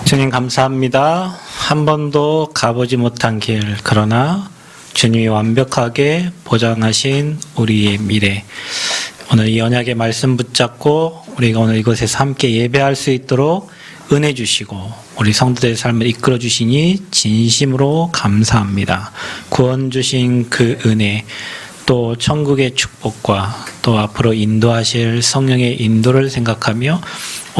주님 감사합니다. 한 번도 가보지 못한 길, 그러나 주님이 완벽하게 보장하신 우리의 미래. 오늘 이 언약의 말씀 붙잡고 우리가 오늘 이곳에서 함께 예배할 수 있도록 은혜 주시고 우리 성도들의 삶을 이끌어 주시니 진심으로 감사합니다. 구원 주신 그 은혜, 또 천국의 축복과 또 앞으로 인도하실 성령의 인도를 생각하며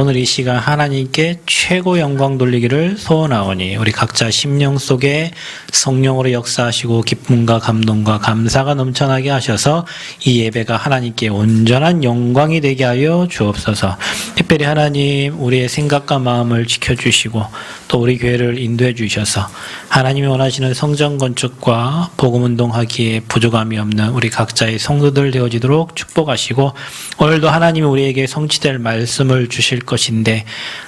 오늘 이 시간 하나님께 최고 영광 돌리기를 소원하오니 우리 각자 심령 속에 성령으로 역사하시고 기쁨과 감동과 감사가 넘쳐나게 하셔서 이 예배가 하나님께 온전한 영광이 되게 하여 주옵소서. 특별히 하나님 우리의 생각과 마음을 지켜주시고 또 우리 교회를 인도해 주셔서 하나님이 원하시는 성전 건축과 복음운동하기에 부족함이 없는 우리 각자의 성도들 되어지도록 축복하시고 오늘도 하나님이 우리에게 성취될 말씀을 주실 것인데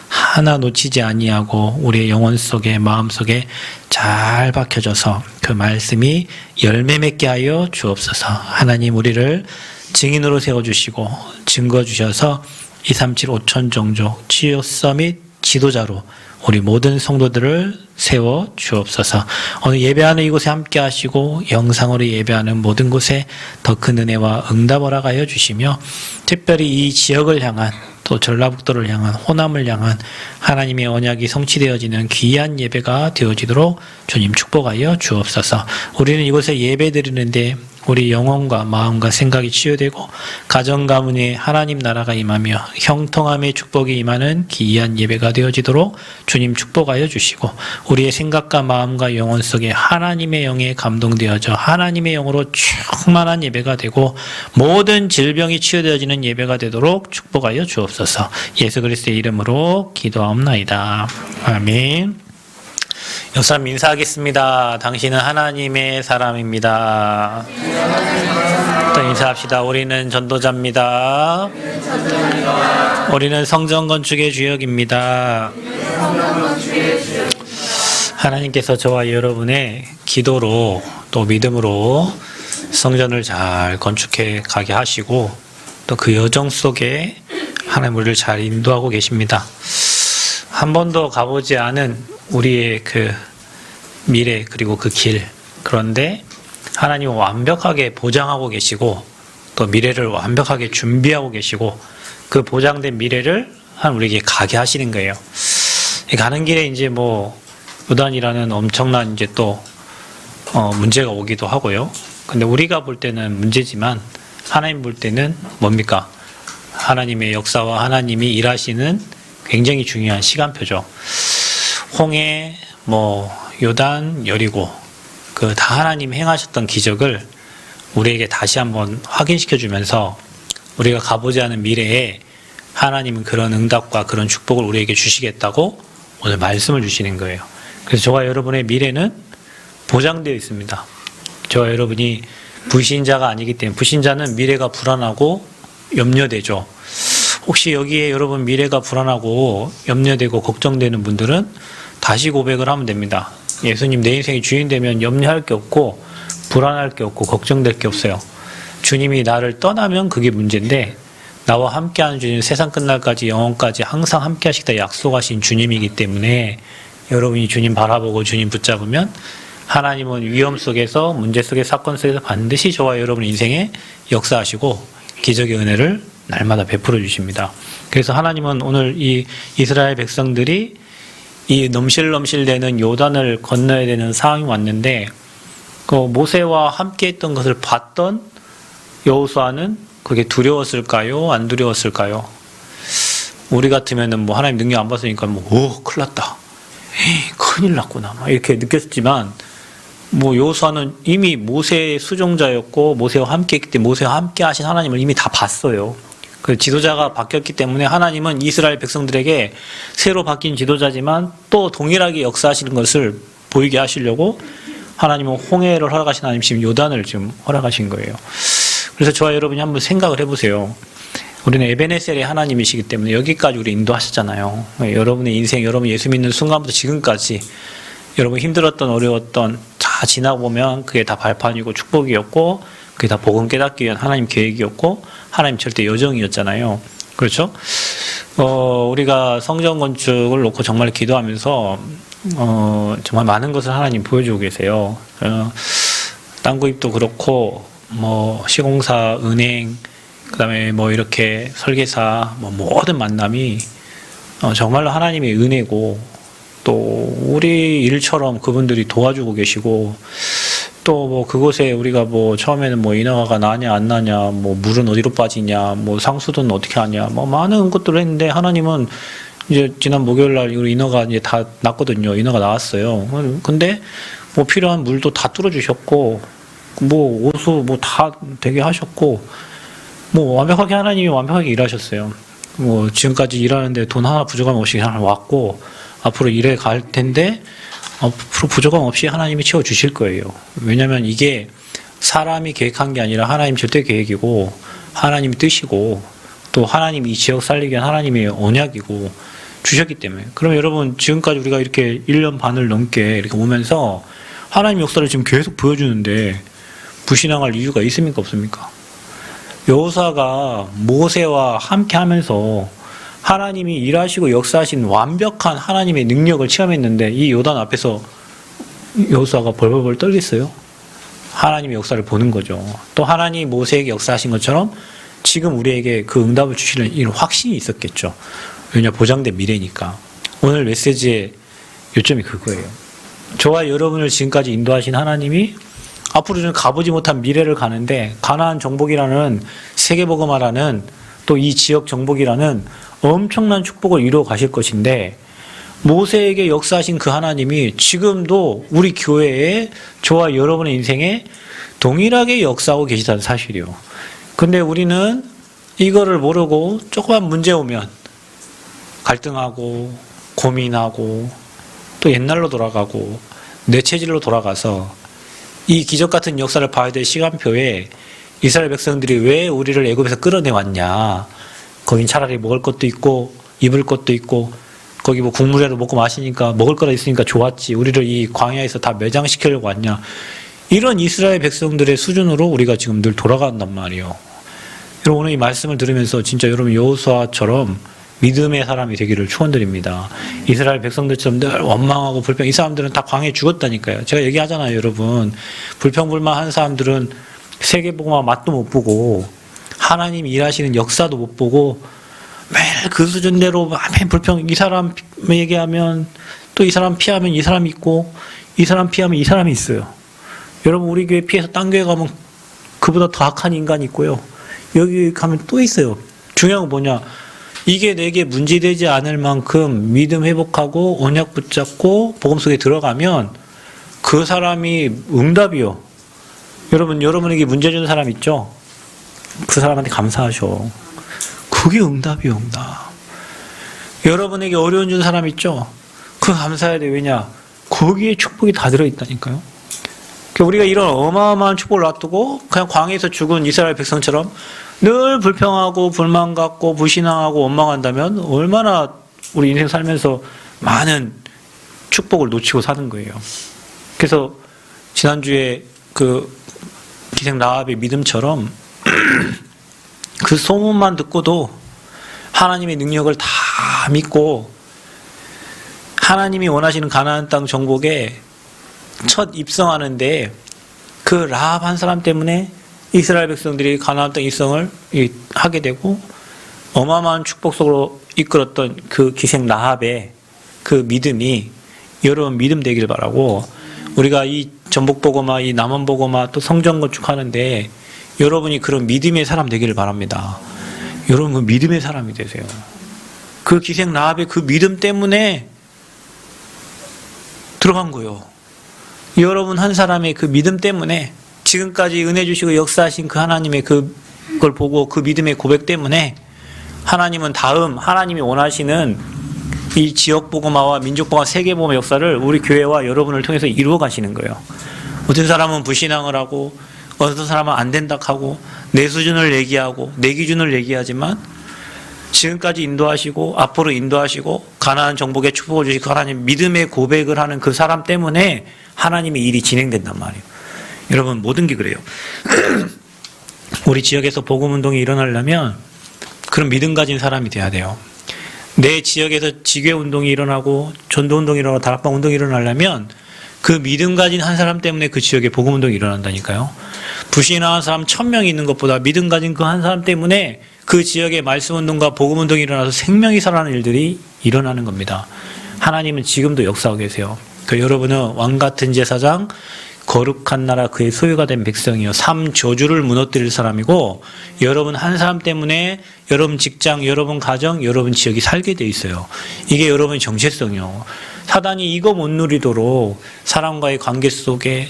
하나 놓치지 아니하고 우리의 영혼 속에 마음 속에 잘 박혀져서 그 말씀이 열매 맺게 하여 주옵소서. 하나님 우리를 증인으로 세워주시고 증거 주셔서 237 5천 종족 치유 서밋 지도자로 우리 모든 성도들을 세워 주옵소서. 오늘 예배하는 이곳에 함께 하시고 영상으로 예배하는 모든 곳에 더 큰 은혜와 응답을 하여 주시며 특별히 이 지역을 향한 또 전라북도를 향한 호남을 향한 하나님의 언약이 성취되어지는 귀한 예배가 되어지도록 주님 축복하여 주옵소서. 우리는 이곳에 예배 드리는데 우리 영혼과 마음과 생각이 치유되고 가정 가문에 하나님 나라가 임하며 형통함의 축복이 임하는 귀한 예배가 되어지도록 주님 축복하여 주시고 우리의 생각과 마음과 영혼 속에 하나님의 영에 감동되어져 하나님의 영으로 충만한 예배가 되고 모든 질병이 치유되어지는 예배가 되도록 축복하여 주옵소서. 예수 그리스도의 이름으로 기도하옵나이다. 아멘. 역사님 인사하겠습니다. 당신은 하나님의 사람입니다. 또 인사합시다. 우리는 전도자입니다. 우리는 성전 건축의 주역입니다. 하나님께서 저와 여러분의 기도로 또 믿음으로 성전을 잘 건축해 가게 하시고 또 그 여정 속에 하나님 우리를 잘 인도하고 계십니다. 한 번도 가보지 않은 우리의 그 미래 그리고 그 길, 그런데 하나님은 완벽하게 보장하고 계시고 또 미래를 완벽하게 준비하고 계시고 그 보장된 미래를 우리에게 가게 하시는 거예요. 가는 길에 이제 요단이라는 엄청난 이제 또 문제가 오기도 하고요. 근데 우리가 볼 때는 문제지만 하나님 볼 때는 뭡니까? 하나님의 역사와 하나님이 일하시는 굉장히 중요한 시간표죠. 홍해, 요단, 여리고 그 다 하나님 행하셨던 기적을 우리에게 다시 한번 확인시켜 주면서 우리가 가보지 않은 미래에 하나님은 그런 응답과 그런 축복을 우리에게 주시겠다고 오늘 말씀을 주시는 거예요. 그래서 저와 여러분의 미래는 보장되어 있습니다. 저와 여러분이 불신자가 아니기 때문에 불신자는 미래가 불안하고 염려되죠. 혹시 여기에 여러분 미래가 불안하고 염려되고 걱정되는 분들은 다시 고백을 하면 됩니다. 예수님 내 인생의 주인 되면 염려할 게 없고 불안할 게 없고 걱정될 게 없어요. 주님이 나를 떠나면 그게 문제인데 나와 함께하는 주님 세상 끝날까지 영원까지 항상 함께 하시겠다 약속하신 주님이기 때문에 여러분이 주님 바라보고 주님 붙잡으면 하나님은 위험 속에서 문제 속에 사건 속에서 반드시 저와 여러분 인생에 역사하시고 기적의 은혜를 날마다 베풀어 주십니다. 그래서 하나님은 오늘 이 이스라엘 백성들이 이 넘실넘실대는 요단을 건너야 되는 상황이 왔는데 그 모세와 함께 했던 것을 봤던 여호수아는 그게 두려웠을까요? 안 두려웠을까요? 우리 같으면은 하나님 능력 안 봤으니까 큰일 났다. 에이, 큰일 났구나. 이렇게 느꼈지만 여호수아는 이미 모세의 수종자였고 모세와 함께 했기 때문에 모세와 함께 하신 하나님을 이미 다 봤어요. 그 지도자가 바뀌었기 때문에 하나님은 이스라엘 백성들에게 새로 바뀐 지도자지만 또 동일하게 역사하시는 것을 보이게 하시려고 하나님은 홍해를 허락하신 하나님 지금 요단을 지금 허락하신 거예요. 그래서 저와 여러분이 한번 생각을 해보세요. 우리는 에베네셀의 하나님이시기 때문에 여기까지 우리 인도하셨잖아요. 여러분의 인생, 여러분 예수 믿는 순간부터 지금까지 여러분 힘들었던 어려웠던 다 지나고 보면 그게 다 발판이고 축복이었고 그게 다 복음 깨닫기 위한 하나님 계획이었고 하나님 절대 여정이었잖아요. 그렇죠? 우리가 성전 건축을 놓고 정말 기도하면서 정말 많은 것을 하나님 보여주고 계세요. 땅 구입도 그렇고 뭐 시공사, 은행, 그다음에 뭐 이렇게 설계사, 뭐 모든 만남이 정말로 하나님의 은혜고, 또 우리 일처럼 그분들이 도와주고 계시고, 또 뭐 그곳에 우리가 뭐 처음에는 뭐 인허가가 나냐 안 나냐, 뭐 물은 어디로 빠지냐, 뭐 상수도는 어떻게 하냐, 뭐 많은 것들을 했는데 하나님은 이제 지난 목요일 날 우리 인허가 이제 다 났거든요. 인허가 나왔어요. 근데 뭐 필요한 물도 다 뚫어주셨고, 뭐 오수 뭐 다 되게 하셨고, 뭐 완벽하게 하나님이 완벽하게 일하셨어요. 뭐 지금까지 일하는데 돈 하나 부족함 없이 그냥 왔고, 앞으로 일해 갈 텐데 앞으로 부족함 없이 하나님이 채워 주실 거예요. 왜냐하면 이게 사람이 계획한 게 아니라 하나님 절대 계획이고, 하나님이 뜻이고, 또 하나님이 이 지역 살리기 위한 하나님의 언약이고 주셨기 때문에. 그럼 여러분, 지금까지 우리가 이렇게 1년 반을 넘게 이렇게 오면서 하나님 역사를 지금 계속 보여주는데 불신앙할 이유가 있습니까, 없습니까? 여호수아가 모세와 함께 하면서 하나님이 일하시고 역사하신 완벽한 하나님의 능력을 체험했는데, 이 요단 앞에서 여호수아가 벌벌벌 떨겠어요? 하나님의 역사를 보는 거죠. 또 하나님이 모세에게 역사하신 것처럼 지금 우리에게 그 응답을 주시는 이런 확신이 있었겠죠. 왜냐, 보장된 미래니까. 오늘 메시지의 요점이 그거예요. 저와 여러분을 지금까지 인도하신 하나님이 앞으로 좀 가보지 못한 미래를 가는데, 가나안 정복이라는, 세계복음화라는, 또 이 지역 정복이라는 엄청난 축복을 이루어 가실 것인데, 모세에게 역사하신 그 하나님이 지금도 우리 교회에, 저와 여러분의 인생에 동일하게 역사하고 계시다는 사실이요. 근데 우리는 이거를 모르고 조그만 문제 오면 갈등하고 고민하고 또 옛날로 돌아가고 내 체질로 돌아가서 이 기적 같은 역사를 봐야 될 시간표에 이스라엘 백성들이 왜 우리를 애굽에서 끌어내왔냐, 거긴 차라리 먹을 것도 있고 입을 것도 있고 거기 뭐 국물이라도 먹고 마시니까 먹을 거라 있으니까 좋았지, 우리를 이 광야에서 다 매장시키려고 왔냐, 이런 이스라엘 백성들의 수준으로 우리가 지금 늘 돌아간단 말이에요. 여러분, 오늘 이 말씀을 들으면서 진짜 여러분 여호수아처럼 믿음의 사람이 되기를 축원드립니다. 이스라엘 백성들처럼 늘 원망하고 불평, 이 사람들은 다 광야에 죽었다니까요. 제가 얘기하잖아요, 여러분. 불평불만한 사람들은 세계복음화 맛도 못 보고 하나님 일하시는 역사도 못 보고 매일 그 수준대로 맨 불평, 이 사람 얘기하면 또 이 사람 피하면 이 사람이 있고, 이 사람 피하면 이 사람이 있어요. 여러분, 우리 교회 피해서 딴 교회 가면 그보다 더 악한 인간이 있고요, 여기 가면 또 있어요. 중요한 건 뭐냐, 이게 내게 문제되지 않을 만큼 믿음 회복하고 언약 붙잡고 복음 속에 들어가면 그 사람이 응답이요. 여러분에게 문제 주는 사람 있죠? 그 사람한테 감사하셔. 그게 응답이요, 응답. 여러분에게 어려운 주는 사람 있죠? 그거 감사해야 돼. 왜냐? 거기에 축복이 다 들어있다니까요. 우리가 이런 어마어마한 축복을 놔두고 그냥 광야에서 죽은 이스라엘 백성처럼 늘 불평하고 불만 갖고 불신앙하고 원망한다면 얼마나 우리 인생 살면서 많은 축복을 놓치고 사는 거예요. 그래서 지난주에 그 기생 라합의 믿음처럼 그 소문만 듣고도 하나님의 능력을 다 믿고 하나님이 원하시는 가나안 땅 정복에 첫 입성하는데, 그 라합 한 사람 때문에 이스라엘 백성들이 가나안 땅 입성을 하게 되고 어마어마한 축복 속으로 이끌었던 그 기생 라합의 그 믿음이 여러분 믿음 되길 바라고, 우리가 이 전복복음화, 이 남원복음화, 또 성전 건축하는데 여러분이 그런 믿음의 사람 되기를 바랍니다. 여러분, 그 믿음의 사람이 되세요. 그 기생 라합의 그 믿음 때문에 들어간 거예요. 여러분 한 사람의 그 믿음 때문에, 지금까지 은혜 주시고 역사하신 그 하나님의 그걸 보고 그 믿음의 고백 때문에 하나님은 다음 하나님이 원하시는 이 지역 복음화와 민족 복음화, 세계 복음화 역사를 우리 교회와 여러분을 통해서 이루어 가시는 거예요. 어떤 사람은 불신앙을 하고 어떤 사람은 안 된다 하고 내 수준을 얘기하고 내 기준을 얘기하지만, 지금까지 인도하시고 앞으로 인도하시고 가나안 정복의 축복을 주시고 하나님 믿음의 고백을 하는 그 사람 때문에 하나님의 일이 진행된단 말이에요. 여러분, 모든 게 그래요. 우리 지역에서 복음운동이 일어나려면 그런 믿음 가진 사람이 돼야 돼요. 내 지역에서 지교 운동이 일어나고 전도 운동이 일어나고 다락방 운동이 일어나려면 그 믿음 가진 한 사람 때문에 그 지역에 복음 운동이 일어난다니까요. 불신앙한 사람 1000명이 있는 것보다 믿음 가진 그 한 사람 때문에 그 지역에 말씀 운동과 복음 운동이 일어나서 생명이 살아나는 일들이 일어나는 겁니다. 하나님은 지금도 역사하고 계세요. 여러분은 왕 같은 제사장, 거룩한 나라 그의 소유가 된 백성이요 3저주를 무너뜨릴 사람이고, 여러분 한 사람 때문에 여러분 직장, 여러분 가정, 여러분 지역이 살게 돼 있어요. 이게 여러분의 정체성이요. 사단이 이거 못 누리도록 사람과의 관계 속에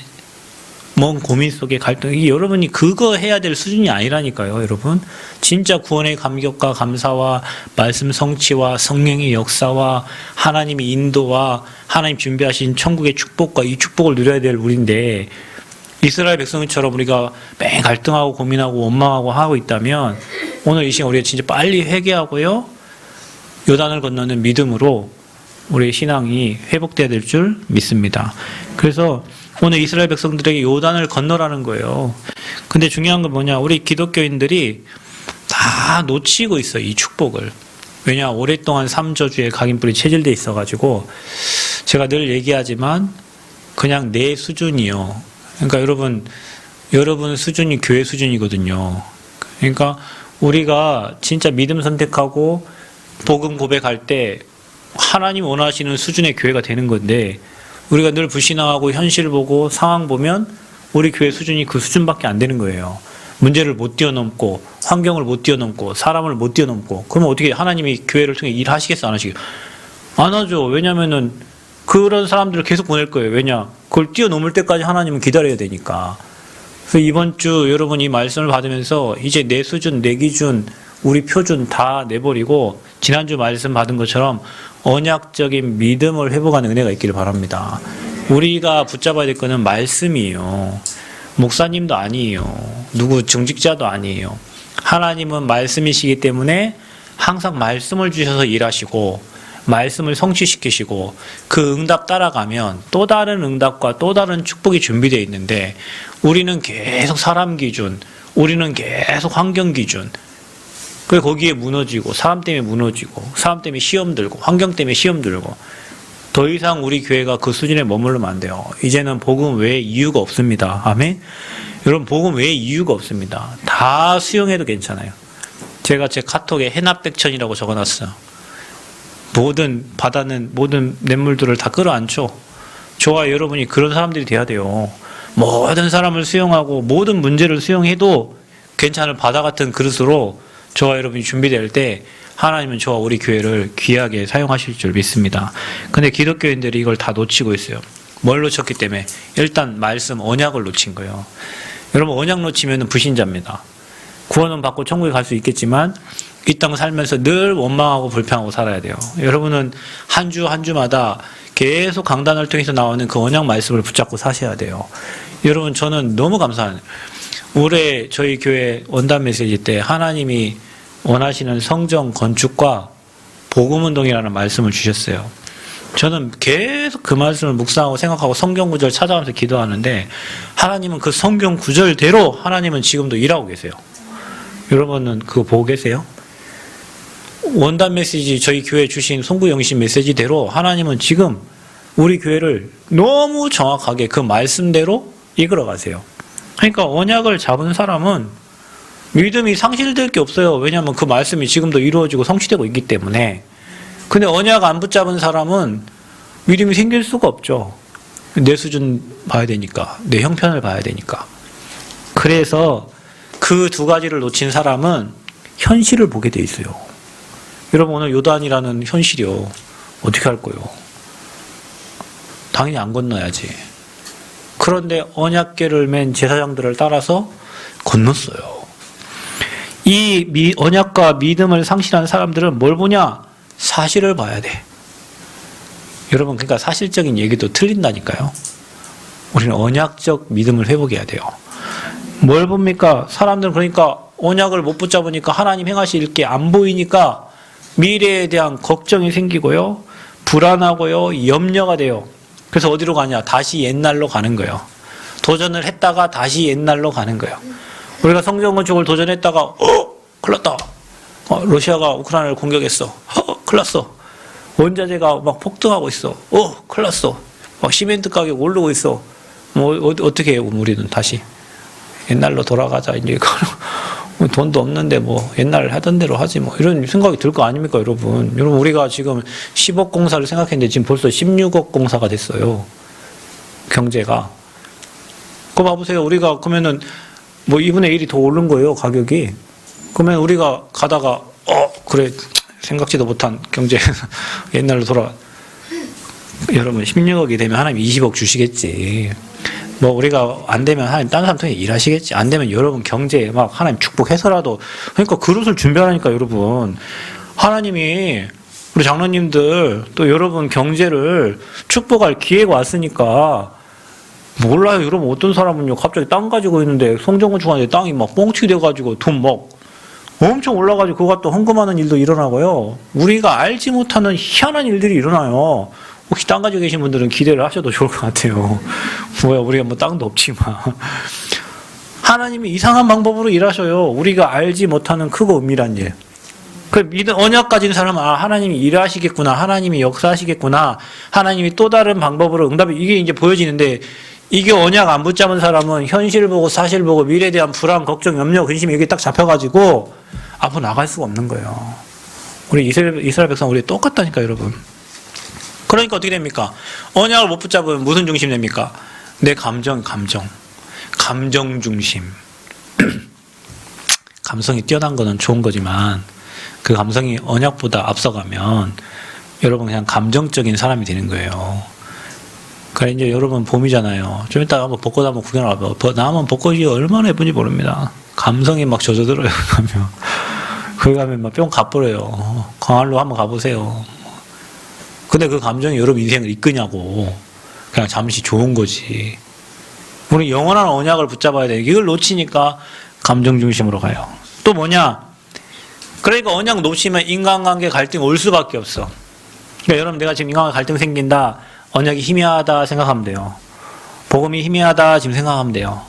먼 고민 속에 갈등, 이게 여러분이 그거 해야 될 수준이 아니라니까요. 여러분 진짜 구원의 감격과 감사와 말씀 성취와 성령의 역사와 하나님의 인도와 하나님 준비하신 천국의 축복과 이 축복을 누려야 될 우리인데, 이스라엘 백성처럼 우리가 매 갈등하고 고민하고 원망하고 하고 있다면 오늘 이 시간 우리가 진짜 빨리 회개하고요 요단을 건너는 믿음으로 우리의 신앙이 회복돼야 될 줄 믿습니다. 그래서 오늘 이스라엘 백성들에게 요단을 건너라는 거예요. 근데 중요한 건 뭐냐, 우리 기독교인들이 다 놓치고 있어요, 이 축복을. 왜냐, 오랫동안 3저주에 각인뿔이 체질돼 있어가지고 제가 늘 얘기하지만 그냥 내 수준이요. 그러니까 여러분 수준이 교회 수준이거든요. 그러니까 우리가 진짜 믿음 선택하고 복음 고백할 때 하나님 원하시는 수준의 교회가 되는 건데, 우리가 늘 불신앙하고 현실 보고 상황 보면 우리 교회 수준이 그 수준밖에 안 되는 거예요. 문제를 못 뛰어넘고 환경을 못 뛰어넘고 사람을 못 뛰어넘고, 그러면 어떻게 하나님이 교회를 통해 일하시겠어 안 하시겠어? 안 하죠. 왜냐면은 그런 사람들을 계속 보낼 거예요. 왜냐? 그걸 뛰어넘을 때까지 하나님은 기다려야 되니까. 그래서 이번 주 여러분 이 말씀을 받으면서 이제 내 수준, 내 기준, 우리 표준 다 내버리고 지난주 말씀 받은 것처럼 언약적인 믿음을 회복하는 은혜가 있기를 바랍니다. 우리가 붙잡아야 될 것은 말씀이에요. 목사님도 아니에요. 누구 정직자도 아니에요. 하나님은 말씀이시기 때문에 항상 말씀을 주셔서 일하시고 말씀을 성취시키시고 그 응답 따라가면 또 다른 응답과 또 다른 축복이 준비되어 있는데, 우리는 계속 사람 기준, 우리는 계속 환경 기준, 그 거기에 무너지고 사람 때문에 무너지고 사람 때문에 시험 들고 환경 때문에 시험 들고, 더 이상 우리 교회가 그 수준에 머물르면 안 돼요. 이제는 복음 외에 이유가 없습니다. 아멘. 여러분 복음 외에 이유가 없습니다. 다 수용해도 괜찮아요. 제가 제 카톡에 해납백천이라고 적어놨어요. 모든 바다는 모든 냇물들을 다 끌어안죠. 저와 여러분이 그런 사람들이 돼야 돼요. 모든 사람을 수용하고 모든 문제를 수용해도 괜찮을 바다 같은 그릇으로 저와 여러분이 준비될 때 하나님은 저와 우리 교회를 귀하게 사용하실 줄 믿습니다. 근데 기독교인들이 이걸 다 놓치고 있어요. 뭘 놓쳤기 때문에? 일단 말씀 언약을 놓친 거예요. 여러분 언약 놓치면 불신자입니다. 구원은 받고 천국에 갈 수 있겠지만 이 땅 살면서 늘 원망하고 불평하고 살아야 돼요. 여러분은 한 주 한 주마다 계속 강단을 통해서 나오는 그 언약 말씀을 붙잡고 사셔야 돼요. 여러분 저는 너무 감사해요. 올해 저희 교회 원단 메시지 때 하나님이 원하시는 성전 건축과 복음운동이라는 말씀을 주셨어요. 저는 계속 그 말씀을 묵상하고 생각하고 성경 구절 찾아가면서 기도하는데, 하나님은 그 성경 구절대로 하나님은 지금도 일하고 계세요. 여러분은 그거 보고 계세요? 원단 메시지 저희 교회 주신 송구영신 메시지대로 하나님은 지금 우리 교회를 너무 정확하게 그 말씀대로 이끌어 가세요. 그러니까 언약을 잡은 사람은 믿음이 상실될 게 없어요. 왜냐하면 그 말씀이 지금도 이루어지고 성취되고 있기 때문에. 근데 언약 안 붙잡은 사람은 믿음이 생길 수가 없죠. 내 수준 봐야 되니까, 내 형편을 봐야 되니까. 그래서 그 두 가지를 놓친 사람은 현실을 보게 돼 있어요. 여러분 오늘 요단이라는 현실이요. 어떻게 할 거예요? 당연히 안 건너야지. 그런데 언약궤를 맨 제사장들을 따라서 건넜어요. 이 언약과 믿음을 상실한 사람들은 뭘 보냐? 사실을 봐야 돼. 여러분 그러니까 사실적인 얘기도 틀린다니까요. 우리는 언약적 믿음을 회복해야 돼요. 뭘 봅니까? 사람들은 그러니까 언약을 못 붙잡으니까 하나님 행하실 게 안 보이니까 미래에 대한 걱정이 생기고요. 불안하고요. 염려가 돼요. 그래서 어디로 가냐? 다시 옛날로 가는 거예요. 도전을 했다가 다시 옛날로 가는 거예요. 우리가 성전 건축을 도전했다가 큰일 났다. 러시아가 우크라이나를 공격했어. 큰일 났어. 원자재가 막 폭등하고 있어. 큰일 났어. 막 시멘트 가격 오르고 있어. 뭐 어떻게 해요? 우리는 다시 옛날로 돌아가자. 이제 돈도 없는데 뭐 옛날 하던 대로 하지 뭐 이런 생각이 들 거 아닙니까, 여러분? 여러분, 우리가 지금 10억 공사를 생각했는데 지금 벌써 16억 공사가 됐어요. 경제가. 그거 봐보세요. 우리가 그러면은 뭐 2분의 1이 더 오른 거예요, 가격이. 그러면 우리가 가다가 그래, 생각지도 못한 경제 옛날로 돌아. 여러분, 16억이 되면 하나님 20억 주시겠지. 뭐 우리가 안 되면 하나님 다른 사람 통해 일하시겠지. 안 되면 여러분 경제에 막 하나님 축복해서라도. 그러니까 그릇을 준비하라니까, 여러분. 하나님이 우리 장로님들 또 여러분 경제를 축복할 기회가 왔으니까. 몰라요. 여러분, 어떤 사람은요 갑자기 땅 가지고 있는데 성전 건축하는데 땅이 막 뻥튀기 돼가지고 돈 막 엄청 올라가지고 그거 갖다 헌금하는 일도 일어나고요. 우리가 알지 못하는 희한한 일들이 일어나요. 혹시 땅 가지고 계신 분들은 기대를 하셔도 좋을 것 같아요. 뭐야, 우리가 뭐 땅도 없지만. 하나님이 이상한 방법으로 일하셔요. 우리가 알지 못하는 크고 은밀한 일. 그 언약 가진 사람은 하나님이 일하시겠구나. 하나님이 역사하시겠구나. 하나님이 또 다른 방법으로 응답이 이게 이제 보여지는데 이게 언약 안 붙잡은 사람은 현실 보고 사실 보고 미래에 대한 불안, 걱정, 염려, 근심이 여기 딱 잡혀가지고 앞으로 나갈 수가 없는 거예요. 우리 이스라엘 백성 우리 똑같다니까, 여러분. 그러니까 어떻게 됩니까? 언약을 못 붙잡으면 무슨 중심 됩니까? 내 감정 중심. 감성이 뛰어난 거는 좋은 거지만 그 감성이 언약보다 앞서가면 여러분 그냥 감정적인 사람이 되는 거예요. 그래, 이제 여러분 봄이잖아요. 좀 이따 한번 벚꽃 한번 구경하러 와봐. 나만 벚꽃이 얼마나 예쁜지 모릅니다. 감성이 막 젖어들어요. 거기 가면 막 뿅 가버려요. 광안로 한번 가보세요. 근데 그 감정이 여러분 인생을 이끄냐고. 그냥 잠시 좋은 거지. 우리 영원한 언약을 붙잡아야 돼. 이걸 놓치니까 감정 중심으로 가요. 또 뭐냐? 그러니까 언약 놓치면 인간관계 갈등이 올 수밖에 없어. 그러니까 여러분, 내가 지금 인간관계 갈등 생긴다. 언약이 희미하다 생각하면 돼요. 복음이 희미하다 지금 생각하면 돼요.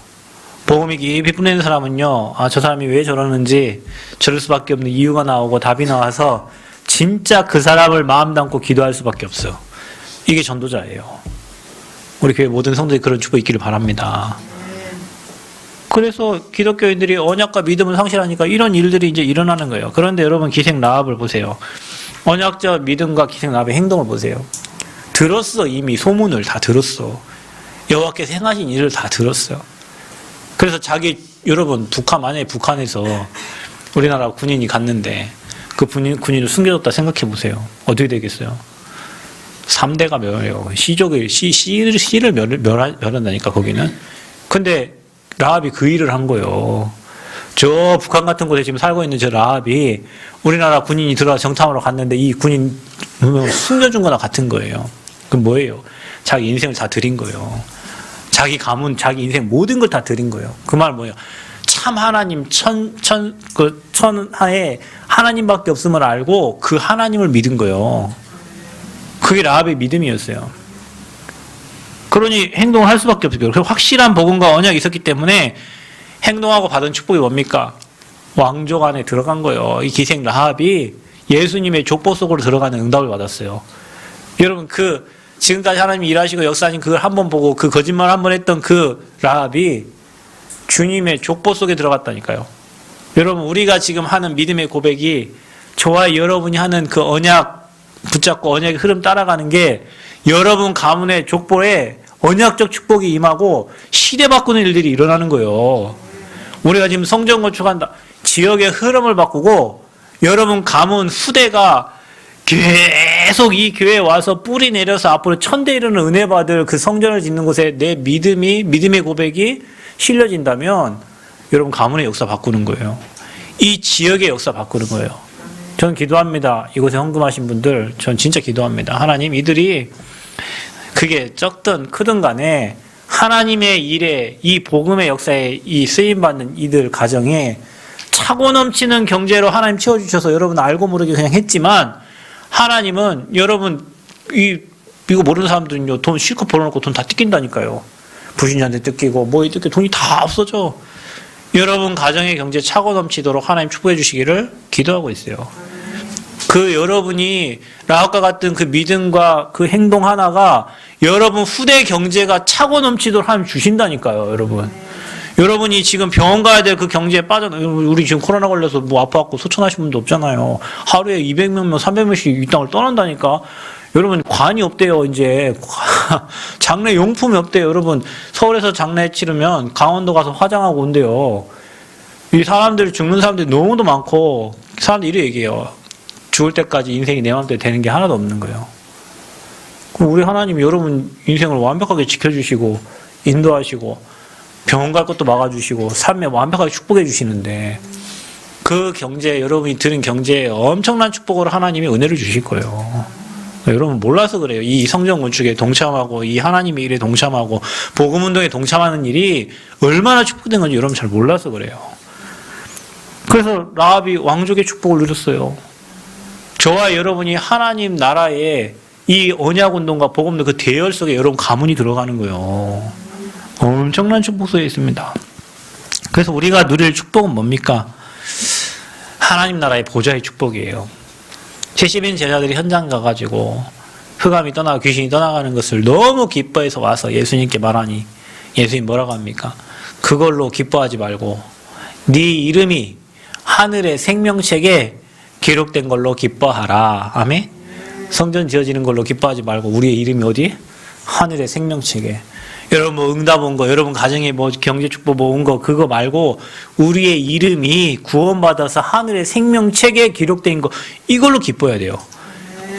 복음이 깊이 뿌리는 사람은요, 저 사람이 왜 저러는지 저럴 수밖에 없는 이유가 나오고 답이 나와서 진짜 그 사람을 마음 담고 기도할 수밖에 없어요. 이게 전도자예요. 우리 교회 모든 성도들이 그런 축복 있기를 바랍니다. 그래서 기독교인들이 언약과 믿음을 상실하니까 이런 일들이 이제 일어나는 거예요. 그런데 여러분, 기생 라합을 보세요. 언약적 믿음과 기생 라합의 행동을 보세요. 들었어. 이미 소문을 다 들었어. 여호와께서 행하신 일을 다 들었어요. 그래서 여러분, 만약에 북한에서 우리나라 군인이 갔는데 그 군인을 숨겨뒀다 생각해 보세요. 어떻게 되겠어요? 3대가 멸해요. 씨를 멸한다니까, 거기는. 근데 라합이 그 일을 한 거예요. 저 북한 같은 곳에 지금 살고 있는 저 라합이 우리나라 군인이 들어와 정탐하러 갔는데 이 군인 숨겨준 거나 같은 거예요. 그럼 뭐예요? 자기 인생을 다 드린 거예요. 자기 가문, 자기 인생 모든 걸 다 드린 거예요. 그 말 뭐예요? 참 하나님, 천하에 하나님밖에 없음을 알고 그 하나님을 믿은 거예요. 그게 라합의 믿음이었어요. 그러니 행동을 할 수밖에 없어요. 확실한 복음과 언약이 있었기 때문에 행동하고 받은 축복이 뭡니까? 왕족 안에 들어간 거예요. 이 기생 라합이 예수님의 족보 속으로 들어가는 응답을 받았어요. 여러분, 지금까지 하나님이 일하시고 역사하신 그걸 한번 보고 그 거짓말 한번 했던 그 라합이 주님의 족보 속에 들어갔다니까요. 여러분, 우리가 지금 하는 믿음의 고백이 저와 여러분이 하는 그 언약 붙잡고 언약의 흐름 따라가는 게 여러분 가문의 족보에 언약적 축복이 임하고 시대 바꾸는 일들이 일어나는 거예요. 우리가 지금 성전 건축한다. 지역의 흐름을 바꾸고 여러분 가문 후대가 계속 이 교회에 와서 뿌리 내려서 앞으로 천대 이르는 은혜 받을 그 성전을 짓는 곳에 내 믿음의 고백이 실려진다면 여러분 가문의 역사 바꾸는 거예요. 이 지역의 역사 바꾸는 거예요. 전 기도합니다. 이곳에 헌금하신 분들, 전 진짜 기도합니다. 하나님, 이들이 그게 적든 크든 간에 하나님의 일에, 이 복음의 역사에 이 쓰임받는 이들 가정에 차고 넘치는 경제로 하나님 채워주셔서 여러분 알고 모르게 그냥 했지만 하나님은 여러분, 이거 모르는 사람들은요, 돈 실컷 벌어놓고 돈 다 뜯긴다니까요. 부신자한테 뜯기고, 뜯기고, 돈이 다 없어져. 여러분 가정의 경제 차고 넘치도록 하나님 축복해 주시기를 기도하고 있어요. 그 여러분이 라합과 같은 그 믿음과 그 행동 하나가 여러분 후대 경제가 차고 넘치도록 하나님 주신다니까요, 여러분. 여러분이 지금 병원 가야 될 그 경제에 우리 지금 코로나 걸려서 뭐 아파갖고 소천하신 분도 없잖아요. 하루에 200명, 300명씩 이 땅을 떠난다니까. 여러분 관이 없대요, 이제. 장례 용품이 없대요. 여러분 서울에서 장례 치르면 강원도 가서 화장하고 온대요. 이 사람들, 죽는 사람들이 너무도 많고, 사람들이 이렇게 얘기해요. 죽을 때까지 인생이 내 마음대로 되는 게 하나도 없는 거예요. 그럼 우리 하나님이 여러분 인생을 완벽하게 지켜주시고 인도하시고 병원 갈 것도 막아주시고 삶에 완벽하게 축복해 주시는데, 그 경제, 여러분이 들은 경제에 엄청난 축복으로 하나님이 은혜를 주실 거예요. 여러분 몰라서 그래요. 이 성전 건축에 동참하고 이 하나님의 일에 동참하고 복음 운동에 동참하는 일이 얼마나 축복된 건지 여러분 잘 몰라서 그래요. 그래서 라합이 왕족의 축복을 누렸어요. 저와 여러분이 하나님 나라에 이 언약 운동과 복음 운동 그 대열 속에 여러분 가문이 들어가는 거예요. 엄청난 축복 속에 있습니다. 그래서 우리가 누릴 축복은 뭡니까? 하나님 나라의 보좌의 축복이에요. 70인 제자들이 현장 가가지고 흑암이 떠나고 귀신이 떠나가는 것을 너무 기뻐해서 와서 예수님께 말하니 예수님 뭐라고 합니까? 그걸로 기뻐하지 말고 네 이름이 하늘의 생명책에 기록된 걸로 기뻐하라. 아멘? 성전 지어지는 걸로 기뻐하지 말고 우리의 이름이 어디? 하늘의 생명책에. 여러분 뭐 응답 온 거, 여러분 가정에 뭐 경제 축복 뭐 온 거 그거 말고 우리의 이름이 구원받아서 하늘의 생명책에 기록된 거 이걸로 기뻐해야 돼요.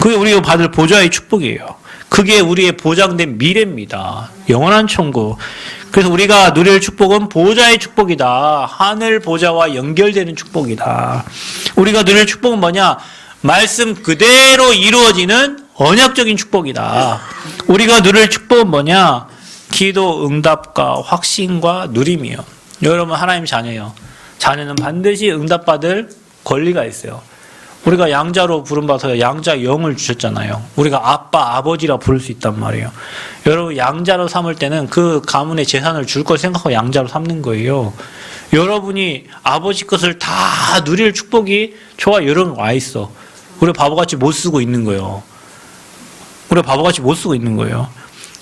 그게 우리가 받을 보좌의 축복이에요. 그게 우리의 보장된 미래입니다. 영원한 천국. 그래서 우리가 누릴 축복은 보좌의 축복이다. 하늘 보좌와 연결되는 축복이다. 우리가 누릴 축복은 뭐냐? 말씀 그대로 이루어지는 언약적인 축복이다. 우리가 누릴 축복은 뭐냐? 기도 응답과 확신과 누림이요. 여러분 하나님 자녀예요. 자녀는 반드시 응답받을 권리가 있어요. 우리가 양자로 부름받아서 양자 영을 주셨잖아요. 우리가 아빠, 아버지라 부를 수 있단 말이에요. 여러분 양자로 삼을 때는 그 가문의 재산을 줄 걸 생각하고 양자로 삼는 거예요. 여러분이 아버지 것을 다 누릴 축복이 저와 여러분 와 있어. 우리가 바보같이 못 쓰고 있는 거예요. 우리가 바보같이 못 쓰고 있는 거예요.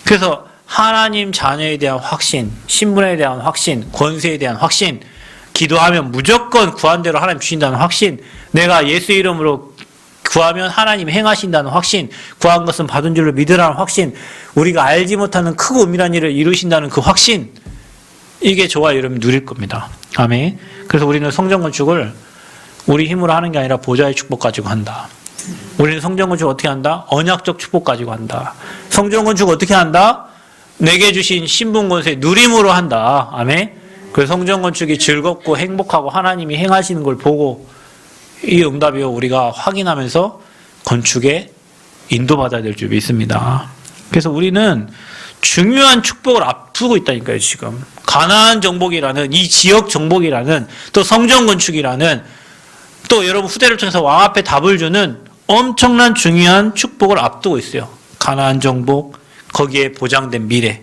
그래서 하나님 자녀에 대한 확신, 신분에 대한 확신, 권세에 대한 확신, 기도하면 무조건 구한 대로 하나님 주신다는 확신, 내가 예수 이름으로 구하면 하나님 행하신다는 확신, 구한 것은 받은 줄로 믿으라는 확신, 우리가 알지 못하는 크고 은밀한 일을 이루신다는 그 확신, 이게 저와 여러분 누릴 겁니다. 아멘. 그래서 우리는 성전 건축을 우리 힘으로 하는 게 아니라 보좌의 축복 가지고 한다. 우리는 성전 건축 어떻게 한다? 언약적 축복 가지고 한다. 성전 건축 어떻게 한다? 내게 주신 신분 권세 누림으로 한다. 아멘. 그 성전 건축이 즐겁고 행복하고 하나님이 행하시는 걸 보고 이 응답이요 우리가 확인하면서 건축에 인도받아야 될 줄 믿습니다. 그래서 우리는 중요한 축복을 앞두고 있다니까요. 지금 가나안 정복이라는 이 지역 정복이라는 또 성전 건축이라는 또 여러분 후대를 통해서 왕 앞에 답을 주는 엄청난 중요한 축복을 앞두고 있어요. 가나안 정복, 거기에 보장된 미래,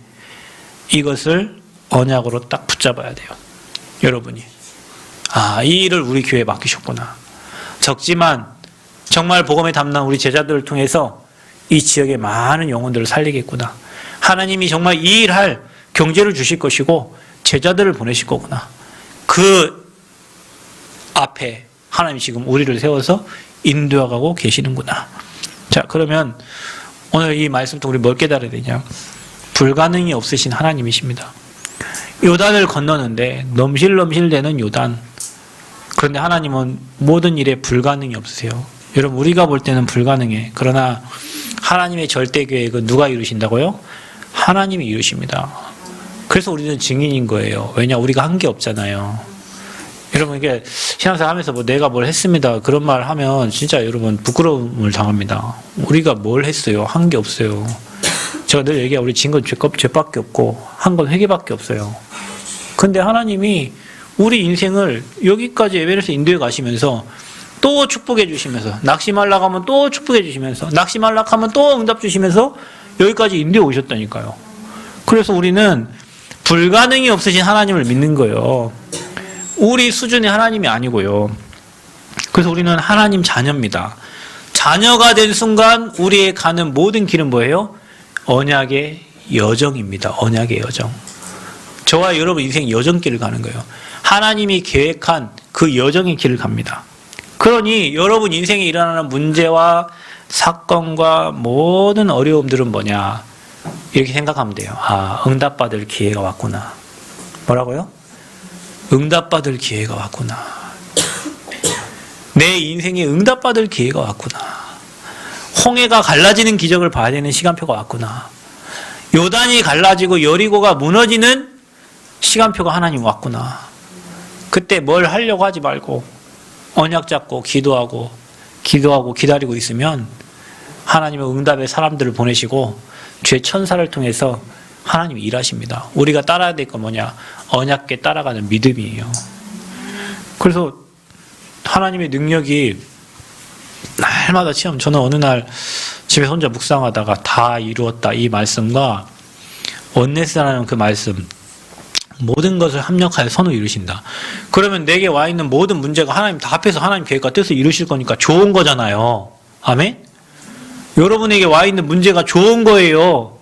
이것을 언약으로 딱 붙잡아야 돼요. 여러분이 이 일을 우리 교회에 맡기셨구나. 적지만 정말 복음에 담난 우리 제자들을 통해서 이 지역의 많은 영혼들을 살리겠구나. 하나님이 정말 이 일할 경제를 주실 것이고 제자들을 보내실 거구나. 그 앞에 하나님이 지금 우리를 세워서 인도하고 계시는구나. 자, 그러면 오늘 이 말씀도 우리 뭘 깨달아야 되냐? 불가능이 없으신 하나님이십니다. 요단을 건너는데 넘실넘실대는 요단. 그런데 하나님은 모든 일에 불가능이 없으세요. 여러분 우리가 볼 때는 불가능해. 그러나 하나님의 절대 계획은 누가 이루신다고요? 하나님이 이루십니다. 그래서 우리는 증인인 거예요. 왜냐? 우리가 한 게 없잖아요. 여러분 이게 신앙생활 하면서 뭐 내가 뭘 했습니다 그런 말 하면 진짜 여러분 부끄러움을 당합니다. 우리가 뭘 했어요? 한 게 없어요. 제가 늘 얘기해요. 우리 진 건 죄밖에 없고 한 건 회개밖에 없어요. 근데 하나님이 우리 인생을 여기까지 에베레스트 인도해 가시면서 또 축복해 주시면서 낙심하려고 하면 또 축복해 주시면서 낙심하려고 하면 또 응답 주시면서 여기까지 인도해 오셨다니까요. 그래서 우리는 불가능이 없으신 하나님을 믿는 거예요. 우리 수준의 하나님이 아니고요. 그래서 우리는 하나님 자녀입니다. 자녀가 된 순간 우리의 가는 모든 길은 뭐예요? 언약의 여정입니다. 언약의 여정. 저와 여러분 인생 여정길을 가는 거예요. 하나님이 계획한 그 여정의 길을 갑니다. 그러니 여러분 인생에 일어나는 문제와 사건과 모든 어려움들은 뭐냐? 이렇게 생각하면 돼요. 아, 응답받을 기회가 왔구나. 뭐라고요? 응답받을 기회가 왔구나. 내 인생에 응답받을 기회가 왔구나. 홍해가 갈라지는 기적을 봐야 되는 시간표가 왔구나. 요단이 갈라지고 여리고가 무너지는 시간표가 하나님 왔구나. 그때 뭘 하려고 하지 말고 언약 잡고 기도하고 기다리고 있으면 하나님은 응답의 사람들을 보내시고 죄 천사를 통해서 하나님이 일하십니다. 우리가 따라야 될 건 뭐냐? 언약께 따라가는 믿음이에요. 그래서 하나님의 능력이 날마다 체험. 저는 어느 날 집에 혼자 묵상하다가 다 이루었다 이 말씀과 원네스라는 그 말씀, 모든 것을 합력하여 선을 이루신다. 그러면 내게 와 있는 모든 문제가 하나님 다 합해서 하나님 계획과 뜻을 이루실 거니까 좋은 거잖아요. 아멘? 여러분에게 와 있는 문제가 좋은 거예요.